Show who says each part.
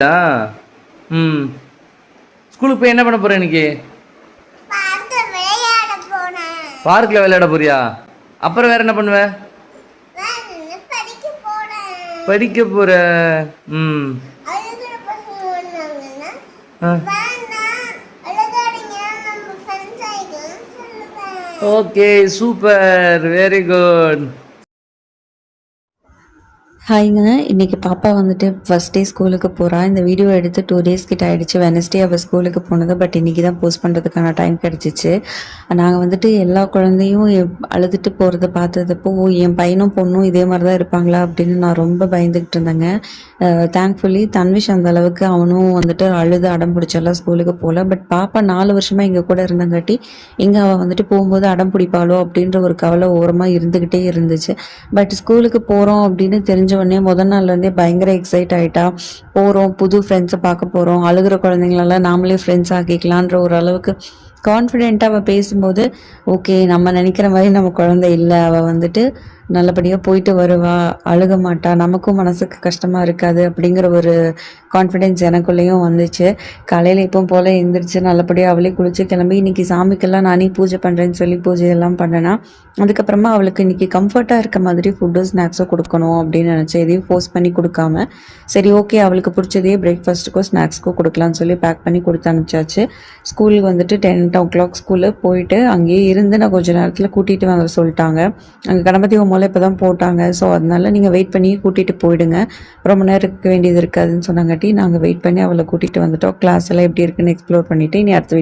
Speaker 1: ஆ ம் ஸ்கூலுக்கு போய் என்ன பண்ண போற இன்னைக்கு? பார்க்கில் விளையாட போறியா? அப்புறம் வேற என்ன பண்ணுவ? படிக்க போற. ம் ஓகே சூப்பர் வெரி குட்.
Speaker 2: ஹாய்ங்க. இன்றைக்கி பாப்பா வந்துட்டு ஃபஸ்ட் டே ஸ்கூலுக்கு போகிறா. இந்த வீடியோ எடுத்து 2 டேஸ் கிட்ட ஆகிடுச்சு. வெனஸ்டே அவள் ஸ்கூலுக்கு போனது. பட் இன்றைக்கி தான் போஸ்ட் பண்ணுறதுக்கான டைம் கிடச்சிச்சு. நாங்கள் வந்துட்டு எல்லா குழந்தையும் அழுதுட்டு போகிறத பார்த்ததப்போ என் பையனும் பொண்ணும் இதே மாதிரி தான் இருப்பாங்களா அப்படின்னு நான் ரொம்ப பயந்துக்கிட்டு இருந்தேங்க. தேங்க்ஃபுல்லி தன்விஷ் அந்த அளவுக்கு அவனும் வந்துட்டு அழுது அடம் பிடிச்செல்லாம் ஸ்கூலுக்கு போகல. பட் பாப்பா 4 வருஷமாக எங்கள் கூட இருந்தங்காட்டி இங்கே அவள் வந்துட்டு போகும்போது அடம் பிடிப்பாளோ அப்படின்ற ஒரு கவலை ஓரமாக இருந்துக்கிட்டே இருந்துச்சு. பட் ஸ்கூலுக்கு போகிறோம் அப்படின்னு தெரிஞ்ச உடனே முதல் நாள்லேருந்தே பயங்கர எக்ஸைட் ஆகிட்டா. போகிறோம், புது ஃப்ரெண்ட்ஸை பார்க்க போகிறோம், அழுகிற குழந்தைங்களெல்லாம் நாமளே ஃப்ரெண்ட்ஸ் ஆக்கிக்கலான்ற ஒரு அளவுக்கு கான்ஃபிடென்ட்டாக அவள் பேசும்போது ஓகே நம்ம நினைக்கிற மாதிரி நம்ம குழந்தை இல்லை, அவள் வந்துட்டு நல்லபடியாக போயிட்டு வருவா, அழுக மாட்டா, நமக்கும் மனசுக்கு கஷ்டமாக இருக்காது அப்படிங்கிற ஒரு கான்ஃபிடென்ஸ் எனக்குள்ளேயும் வந்துச்சு. காலையில் எப்பவும் போல் எழுந்திரிச்சு நல்லபடியாக அவளே குளிச்சு கிளம்பி இன்றைக்கி சாமிக்கெல்லாம் நானே பூஜை பண்ணுறேன்னு சொல்லி பூஜையெல்லாம் பண்ணேன்னா அதுக்கப்புறமா அவளுக்கு இன்றைக்கி கம்ஃபர்ட்டாக இருக்க மாதிரி ஃபுட்டு ஸ்நாக்ஸோ கொடுக்கணும் அப்படின்னு நினச்சேன். எதையும் ஃபோர்ஸ் பண்ணி கொடுக்காம சரி ஓகே அவளுக்கு பிடிச்சதே பிரேக்ஃபாஸ்ட்டுக்கோ ஸ்நாக்ஸ்க்கோ கொடுக்கலான்னு சொல்லி பேக் பண்ணி கொடுத்து அனுப்பிச்சாச்சு. ஸ்கூலுக்கு வந்துட்டு 10 o'clock ஸ்கூலில் போயிட்டு அங்கேயே இருந்து நான் கொஞ்சம் நேரத்தில் கூட்டிகிட்டு வர சொல்லிட்டாங்க. அங்கே கணபதி ஹோமோவில் இப்போ தான் போட்டாங்க. ஸோ அதனால நீங்கள் வெயிட் பண்ணி கூட்டிகிட்டு போயிடுங்க, ரொம்ப நேரம் இருக்க வேண்டியது இருக்காதுன்னு சொன்னாங்காட்டி நாங்கள் வெயிட் பண்ணி அவளை கூட்டிகிட்டு வந்துட்டோம். கிளாஸ் எல்லாம் எப்படி இருக்குன்னு எக்ஸ்ப்ளோர் பண்ணிவிட்டு இனி அடுத்த